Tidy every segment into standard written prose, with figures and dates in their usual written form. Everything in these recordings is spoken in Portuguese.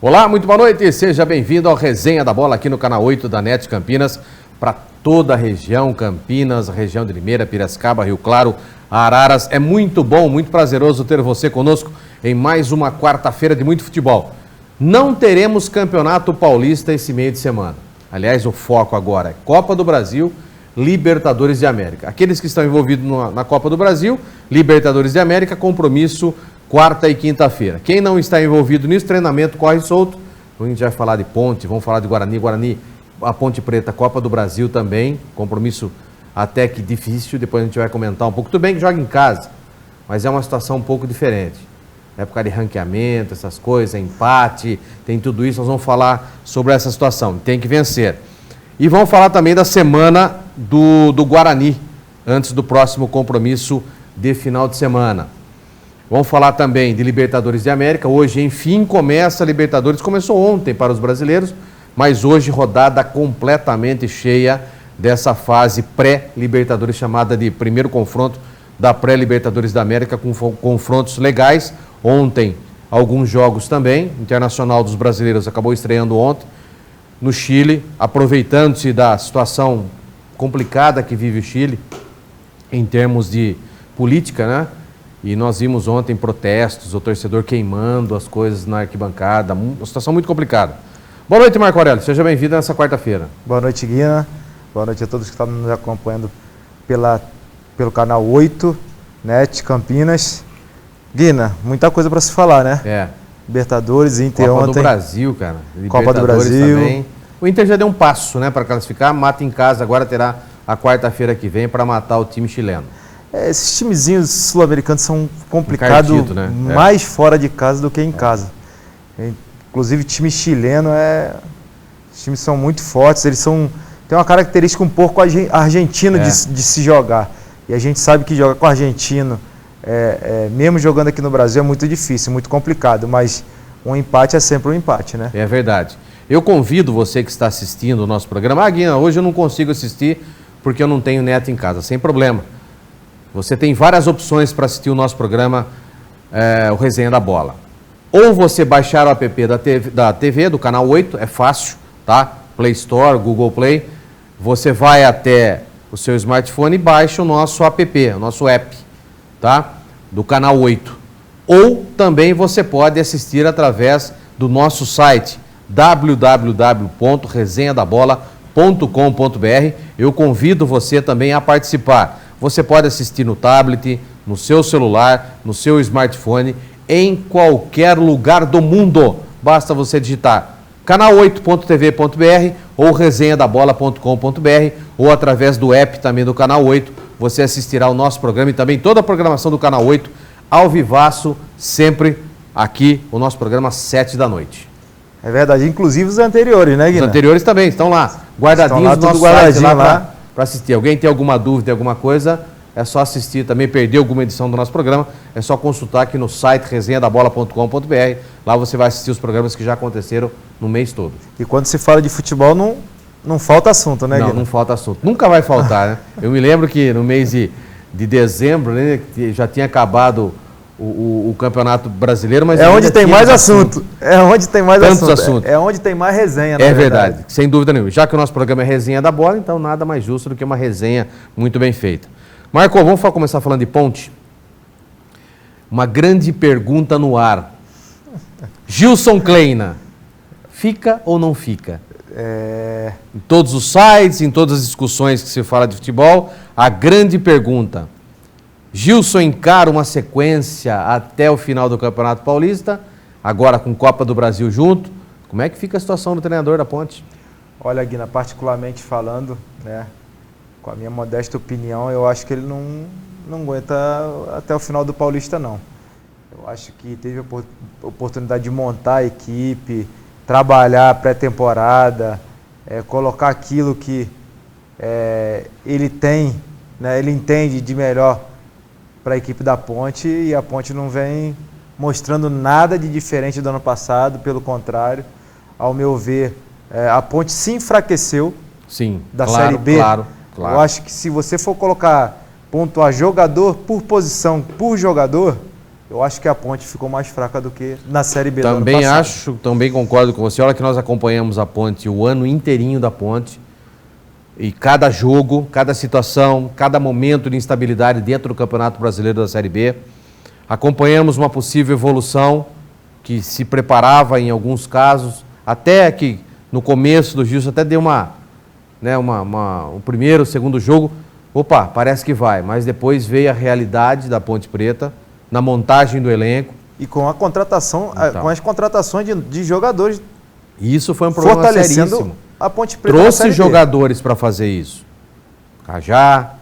Olá, muito boa noite, seja bem-vindo ao Resenha da Bola aqui no canal 8 da NET Campinas, para toda a região, Campinas, região de Limeira, Piracicaba, Rio Claro, Araras. É muito bom, muito prazeroso ter você conosco em mais uma quarta-feira de muito futebol. Não teremos Campeonato Paulista esse meio de semana. Aliás, o foco agora é Copa do Brasil, Libertadores de América. Aqueles que estão envolvidos na Copa do Brasil, Libertadores de América, compromisso quarta e quinta-feira. Quem não está envolvido nisso, treinamento corre solto. A gente vai falar de Ponte, vamos falar de Guarani, a Ponte Preta, Copa do Brasil também, compromisso até que difícil, depois a gente vai comentar um pouco. Tudo bem que joga em casa, mas é uma situação um pouco diferente. Época de ranqueamento, essas coisas, empate, tem tudo isso, nós vamos falar sobre essa situação, tem que vencer. E vamos falar também da semana do Guarani, antes do próximo compromisso de final de semana. Vamos falar também de Libertadores de América. Hoje, enfim, começa a Libertadores. Começou ontem para os brasileiros, mas hoje rodada completamente cheia dessa fase pré-Libertadores, chamada de primeiro confronto da pré-Libertadores da América, com confrontos legais. Ontem, alguns jogos também. Internacional dos brasileiros acabou estreando ontem no Chile, aproveitando-se da situação complicada que vive o Chile em termos de política, né? E nós vimos ontem protestos, o torcedor queimando as coisas na arquibancada, uma situação muito complicada. Boa noite, Marco Aurélio, seja bem-vindo nessa quarta-feira. Boa noite, Guina. Boa noite a todos que estão nos acompanhando pelo canal 8, NET Campinas. Guina, muita coisa para se falar, né? É. Libertadores, Inter Copa ontem. Copa do Brasil, cara. Copa do Brasil. Também. O Inter já deu um passo, né, para classificar, mata em casa, agora terá a quarta-feira que vem para matar o time chileno. Esses timezinhos sul-americanos são complicados, né? Mais fora de casa do que em casa. Inclusive, time chileno, os times são muito fortes, eles têm uma característica um pouco argentina de se jogar. E a gente sabe que jogar com argentino, mesmo jogando aqui no Brasil, é muito difícil, muito complicado, mas um empate é sempre um empate, né? É verdade. Eu convido você que está assistindo o nosso programa. Guina, hoje eu não consigo assistir porque eu não tenho neto em casa, sem problema. Você tem várias opções para assistir o nosso programa, o Resenha da Bola. Ou você baixar o app da TV, do canal 8, é fácil, tá? Play Store, Google Play. Você vai até o seu smartphone e baixa o nosso app, o nosso app, tá? Do canal 8. Ou também você pode assistir através do nosso site, www.resenhadabola.com.br. Eu convido você também a participar. Você pode assistir no tablet, no seu celular, no seu smartphone, em qualquer lugar do mundo. Basta você digitar canal8.tv.br ou resenhadabola.com.br ou através do app também do Canal 8. Você assistirá ao nosso programa e também toda a programação do Canal 8 ao vivaço, sempre aqui, o nosso programa às 7 da noite. É verdade, inclusive os anteriores, né, Guina? Os anteriores também estão lá, guardadinhos no nosso site lá para assistir. Alguém tem alguma dúvida, alguma coisa, é só assistir também, perdeu alguma edição do nosso programa, é só consultar aqui no site resenhadabola.com.br. Lá você vai assistir os programas que já aconteceram no mês todo. E quando se fala de futebol, não falta assunto, né, Guina? Não falta assunto. Nunca vai faltar, né? Eu me lembro que no mês de dezembro, né, já tinha acabado o Campeonato Brasileiro, mas... É onde tem mais assunto. É onde tem mais assunto. É onde tem mais resenha, na verdade, sem dúvida nenhuma. Já que o nosso programa é Resenha da Bola, então nada mais justo do que uma resenha muito bem feita. Marco, vamos começar falando de Ponte? Uma grande pergunta no ar. Gilson Kleina, fica ou não fica? Em todos os sites, em todas as discussões que se fala de futebol, a grande pergunta: Gilson encara uma sequência até o final do Campeonato Paulista, agora com Copa do Brasil junto. Como é que fica a situação do treinador da Ponte? Olha, Guina, particularmente falando, né, com a minha modesta opinião, eu acho que ele não aguenta até o final do Paulista, não. Eu acho que teve a oportunidade de montar a equipe, trabalhar a pré-temporada, colocar aquilo que ele tem, né, ele entende de melhor para a equipe da Ponte, e a Ponte não vem mostrando nada de diferente do ano passado, pelo contrário, ao meu ver, a Ponte se enfraqueceu. Sim, da Série B Claro. Eu acho que se você for pontuar jogador por posição, por jogador, eu acho que a Ponte ficou mais fraca do que na Série B do ano Também passado. acho, também concordo com você. Olha que nós acompanhamos a Ponte o ano inteirinho da Ponte. E cada jogo, cada situação, cada momento de instabilidade dentro do Campeonato Brasileiro da Série B. Acompanhamos uma possível evolução que se preparava em alguns casos, até que no começo do Gilson até deu o primeiro, o segundo jogo, opa, parece que vai, mas depois veio a realidade da Ponte Preta, na montagem do elenco. E com a contratação, com as contratações de jogadores. E isso foi um problema seríssimo. A Ponte Preta trouxe jogadores para fazer isso. Cajá,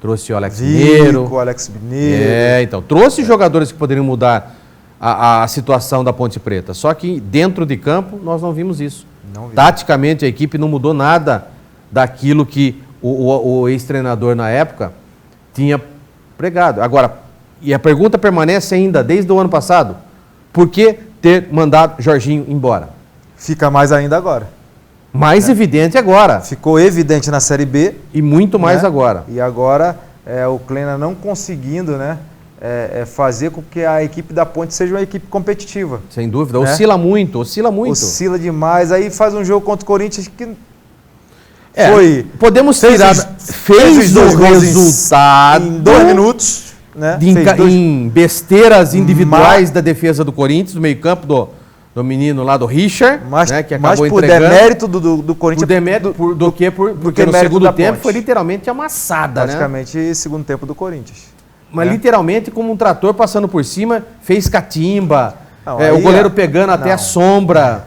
trouxe o Alex Mineiro. O Alex Mineiro. Então, trouxe jogadores que poderiam mudar a situação da Ponte Preta. Só que dentro de campo nós não vimos isso. Taticamente a equipe não mudou nada daquilo que o ex-treinador na época tinha pregado. Agora, e a pergunta permanece ainda desde o ano passado: por que ter mandado Jorginho embora? Fica mais ainda agora. Mais evidente agora. Ficou evidente na Série B. E muito mais agora. E agora o Klena não conseguindo, fazer com que a equipe da Ponte seja uma equipe competitiva. Sem dúvida. Oscila muito, oscila muito. Oscila demais. Aí faz um jogo contra o Corinthians que podemos tirar... Fez o resultado... Em 2 minutos. Né? Em besteiras individuais da defesa do Corinthians, do meio-campo do menino lá do Richard, que acabou entregando. Mas por demérito do Corinthians. Porque no segundo tempo foi literalmente amassada. Praticamente segundo tempo do Corinthians. Mas literalmente como um trator passando por cima, fez catimba, o goleiro pegando até a sombra.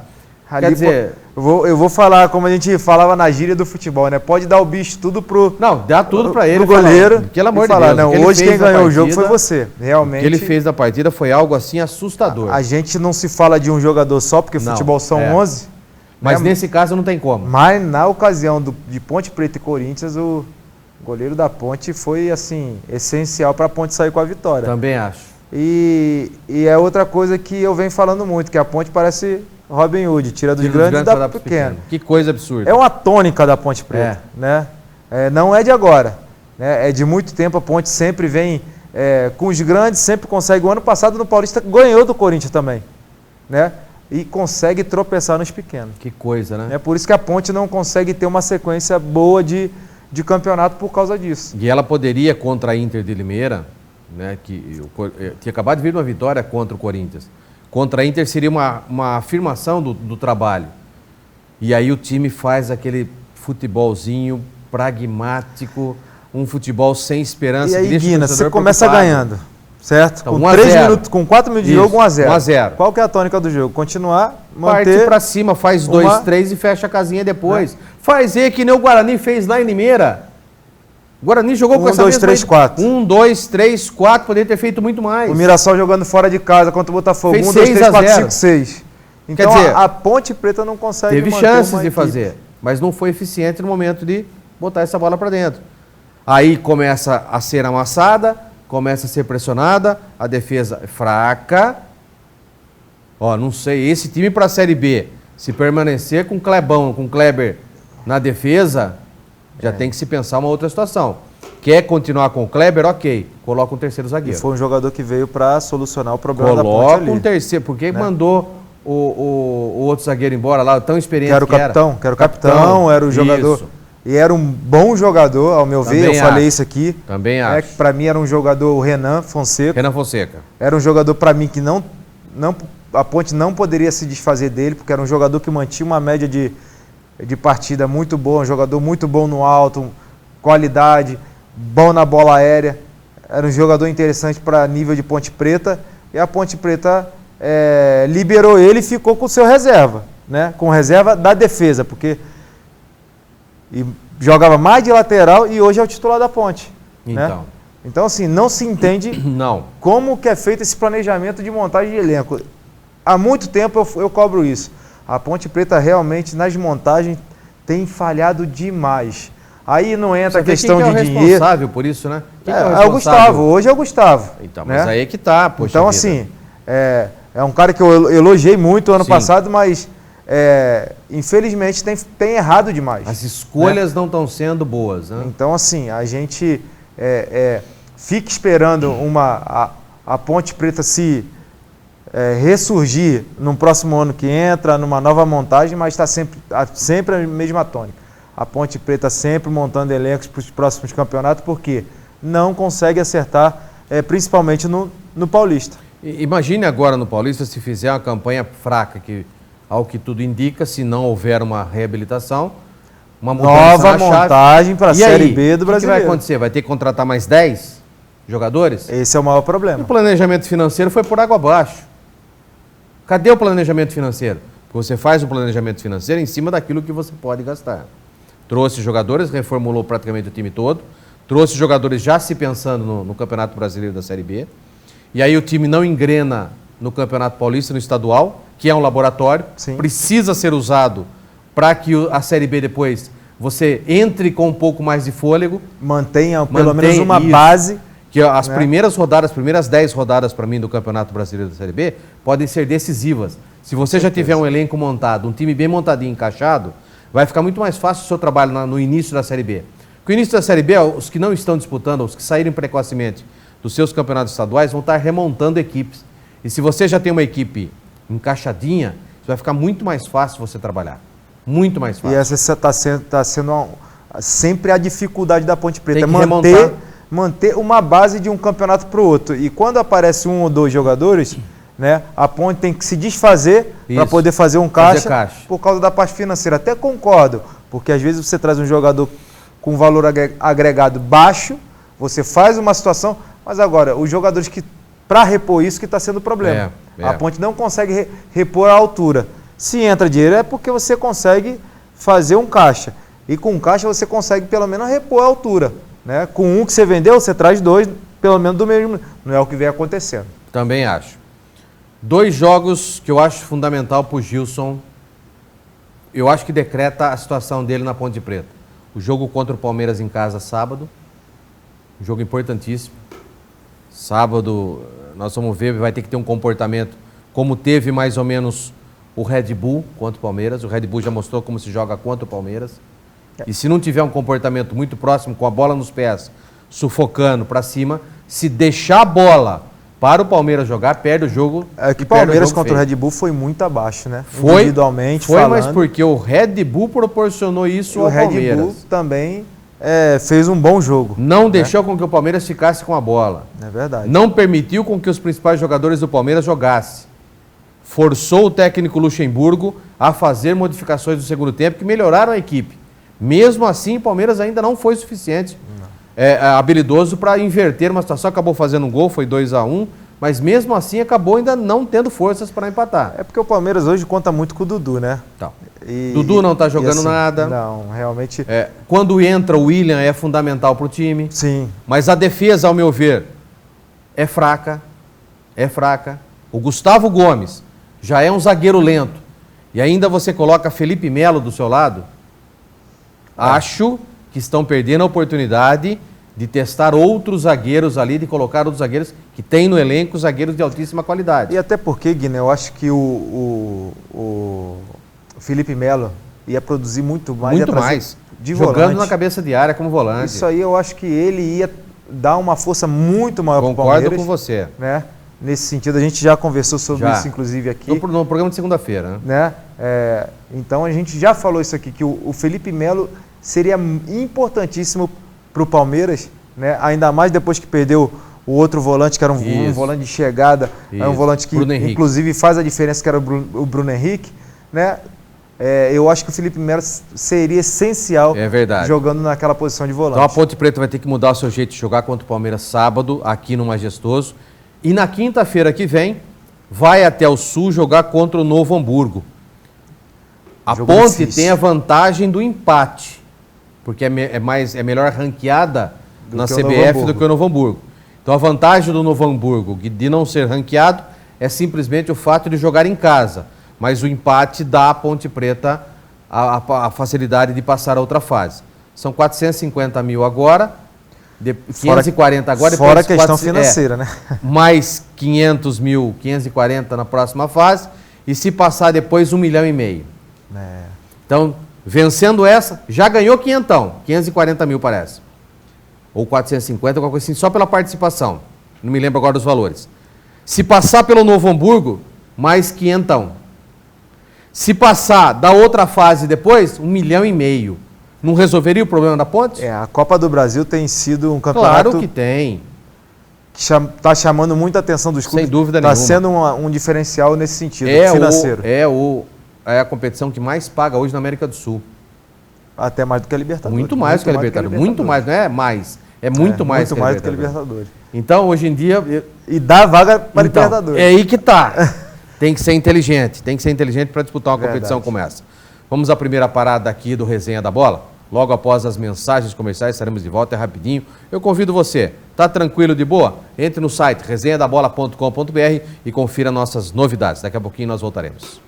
Quer dizer... Eu vou falar como a gente falava na gíria do futebol, né? Pode dar o bicho tudo pro... Não, dá tudo para ele. Pro goleiro. Pelo amor de Deus. Não, hoje quem ganhou o jogo foi você. Realmente. O que ele fez da partida foi algo assim assustador. A gente não se fala de um jogador só, porque futebol são 11. Mas nesse caso não tem como. Mas na ocasião de Ponte Preta e Corinthians, o goleiro da Ponte foi, assim, essencial para a Ponte sair com a vitória. Também acho. E é outra coisa que eu venho falando muito, que a Ponte parece... Robin Hood, tira dos grandes e dá para pequeno. Que coisa absurda. É uma tônica da Ponte Preta, né? Não é de agora, né? É de muito tempo. A Ponte sempre vem com os grandes, sempre consegue. O ano passado no Paulista ganhou do Corinthians também, né? E consegue tropeçar nos pequenos. Que coisa, né? É por isso que a Ponte não consegue ter uma sequência boa de campeonato por causa disso. E ela poderia contra a Inter de Limeira, né? Que tinha acabado de vir uma vitória contra o Corinthians. Contra a Inter seria uma afirmação do trabalho. E aí o time faz aquele futebolzinho pragmático, um futebol sem esperança. E aí, Guina, você começa ganhando, certo? Então, com 3 minutos, com 4 minutos de jogo, 1-0. 1-0. Qual que é a tônica do jogo? Continuar, manter... Partir pra cima, faz 2-3 e fecha a casinha depois. Faz que nem o Guarani fez lá em Limeira. O Guarani jogou com essa 1, 2, 3, 4. 1, 2, 3, 4, poderia ter feito muito mais. O Mirassol jogando fora de casa contra o Botafogo. Fez 1, 2, 3, 4, 5, 6. Então quer dizer, a Ponte Preta não consegue teve chances de fazer, mas não foi eficiente no momento de botar essa bola para dentro. Aí começa a ser amassada, começa a ser pressionada, a defesa é fraca. Não sei, esse time para a Série B, se permanecer com o Kleber na defesa... Já tem que se pensar uma outra situação. Quer continuar com o Kleber? Ok. Coloca um terceiro zagueiro. E foi um jogador que veio para solucionar o problema da Ponte ali. Coloca um terceiro. Por que mandou o outro zagueiro embora lá, tão experiente que era? Que era o capitão, era o jogador. Isso. E era um bom jogador, ao meu ver. Eu falei isso aqui. Também acho. Para mim era um jogador, o Renan Fonseca. Era um jogador para mim que a Ponte não poderia se desfazer dele, porque era um jogador que mantinha uma média de partida muito boa, um jogador muito bom no alto, qualidade, bom na bola aérea. Era um jogador interessante para nível de Ponte Preta. E a Ponte Preta liberou ele e ficou com o seu reserva, né? Com reserva da defesa, porque jogava mais de lateral e hoje é o titular da Ponte. Né? Então, assim, não se entende como que é feito esse planejamento de montagem de elenco. Há muito tempo eu cobro isso. A Ponte Preta realmente, nas montagens, tem falhado demais. Aí não entra a questão de dinheiro. Quem é o responsável por isso, né? É o Gustavo, hoje é o Gustavo. Então, mas aí é que tá, poxa Então, vida. assim, é um cara que eu elogiei muito ano passado, mas infelizmente, tem errado demais. As escolhas não estão sendo boas, né? Então, assim, a gente fica esperando a Ponte Preta se ressurgir no próximo ano que entra, numa nova montagem, mas está sempre a mesma tônica. A Ponte Preta sempre montando elencos para os próximos campeonatos, porque não consegue acertar, principalmente no Paulista. Imagine agora no Paulista se fizer uma campanha fraca, que ao que tudo indica, se não houver uma reabilitação, uma nova montagem para a Série B do Brasileiro. O que vai acontecer? Vai ter que contratar mais 10 jogadores? Esse é o maior problema. E o planejamento financeiro foi por água abaixo. Cadê o planejamento financeiro? Porque você faz um planejamento financeiro em cima daquilo que você pode gastar. Trouxe jogadores, reformulou praticamente o time todo, trouxe jogadores já se pensando no Campeonato Brasileiro da Série B, e aí o time não engrena no Campeonato Paulista, no estadual, que é um laboratório, sim, precisa ser usado para que a Série B depois você entre com um pouco mais de fôlego. Mantenha pelo menos uma base. Que as primeiras rodadas, as primeiras 10 rodadas para mim do Campeonato Brasileiro da Série B podem ser decisivas. Se você já tiver um elenco montado, um time bem montadinho, encaixado, vai ficar muito mais fácil o seu trabalho no início da Série B. Porque o início da Série B, os que não estão disputando, os que saírem precocemente dos seus campeonatos estaduais, vão estar remontando equipes. E se você já tem uma equipe encaixadinha, vai ficar muito mais fácil você trabalhar. Muito mais fácil. E essa está sendo sempre a dificuldade da Ponte Preta. Manter uma base de um campeonato para o outro. E quando aparece um ou dois jogadores, né, a Ponte tem que se desfazer para poder fazer um caixa por causa da parte financeira. Até concordo, porque às vezes você traz um jogador com valor agregado baixo, você faz uma situação, mas agora, os jogadores que, para repor isso, que está sendo o problema. A Ponte não consegue repor a altura. Se entra dinheiro é porque você consegue fazer um caixa. E com um caixa você consegue pelo menos repor a altura. Né? Com um que você vendeu, você traz dois, pelo menos do mesmo. Não é o que vem acontecendo. Também acho. 2 jogos que eu acho fundamental para o Gilson, eu acho que decreta a situação dele na Ponte Preta. O jogo contra o Palmeiras em casa sábado, um jogo importantíssimo. Sábado, nós vamos ver, vai ter que ter um comportamento como teve mais ou menos o Red Bull contra o Palmeiras. O Red Bull já mostrou como se joga contra o Palmeiras. E se não tiver um comportamento muito próximo, com a bola nos pés, sufocando para cima, se deixar a bola para o Palmeiras jogar, perde o jogo. É que o Palmeiras contra o Red Bull foi muito abaixo, né? Foi, individualmente falando. Mas porque o Red Bull proporcionou isso ao Palmeiras. O Red Bull também fez um bom jogo. Não deixou com que o Palmeiras ficasse com a bola. É verdade. Não permitiu com que os principais jogadores do Palmeiras jogassem. Forçou o técnico Luxemburgo a fazer modificações no segundo tempo que melhoraram a equipe. Mesmo assim, o Palmeiras ainda não foi suficiente habilidoso para inverter uma situação. Acabou fazendo um gol, foi 2-1, mas mesmo assim acabou ainda não tendo forças para empatar. É porque o Palmeiras hoje conta muito com o Dudu, né? Então, Dudu não está jogando assim, nada. Não, realmente... Quando entra o William é fundamental para o time. Sim. Mas a defesa, ao meu ver, é fraca. É fraca. O Gustavo Gomes já é um zagueiro lento. E ainda você coloca Felipe Melo do seu lado. Acho que estão perdendo a oportunidade de testar outros zagueiros ali, de colocar outros zagueiros que tem no elenco zagueiros de altíssima qualidade. E até porque, Guiné, eu acho que o Felipe Melo ia produzir muito mais. Muito mais. De jogando volante. Na cabeça de área como volante. Isso aí eu acho que ele ia dar uma força muito maior para o Palmeiras. Concordo com você. Né? Nesse sentido, a gente já conversou sobre isso, inclusive, aqui. No programa de segunda-feira. Né? Então, a gente já falou isso aqui, que o Felipe Melo seria importantíssimo para o Palmeiras, né? Ainda mais depois que perdeu o outro volante, que era um volante de chegada, é um volante que, inclusive, faz a diferença, que era o Bruno Henrique. Né? Eu acho que o Felipe Melo seria essencial jogando naquela posição de volante. Então, a Ponte Preta vai ter que mudar o seu jeito de jogar contra o Palmeiras sábado, aqui no Majestoso. E na quinta-feira que vem, vai até o Sul jogar contra o Novo Hamburgo. A Ponte tem a vantagem do empate, porque é melhor ranqueada na CBF do que o Novo Hamburgo. Então a vantagem do Novo Hamburgo de não ser ranqueado é simplesmente o fato de jogar em casa. Mas o empate dá à Ponte Preta a facilidade de passar a outra fase. São 450 mil agora. 540 agora. Fora a questão financeira, né? Mais 500 mil, 540 na próxima fase. E se passar depois 1,5 milhão. Então, vencendo essa, já ganhou 540 mil parece. Ou 450, alguma coisa assim, só pela participação. Não me lembro agora dos valores. Se passar pelo Novo Hamburgo, mais 500. Se passar da outra fase depois, 1,5 milhão. Não resolveria o problema da ponte? A Copa do Brasil tem sido um campeonato... Claro que tem. Que está chamando muita atenção dos clubes. Sem dúvida nenhuma. Está sendo um diferencial nesse sentido, financeiro. É a competição que mais paga hoje na América do Sul. Até mais do que a Libertadores. Muito mais do que a Libertadores. Muito mais, não é mais. É muito mais do que a Libertadores. Então, hoje em dia... E dá vaga para a Libertadores. É aí que tá. Tem que ser inteligente. Tem que ser inteligente para disputar uma competição como essa. Vamos à primeira parada aqui do Resenha da Bola. Logo após as mensagens comerciais, estaremos de volta, é rapidinho. Eu convido você, tá tranquilo, de boa? Entre no site resenhadabola.com.br e confira nossas novidades. Daqui a pouquinho nós voltaremos.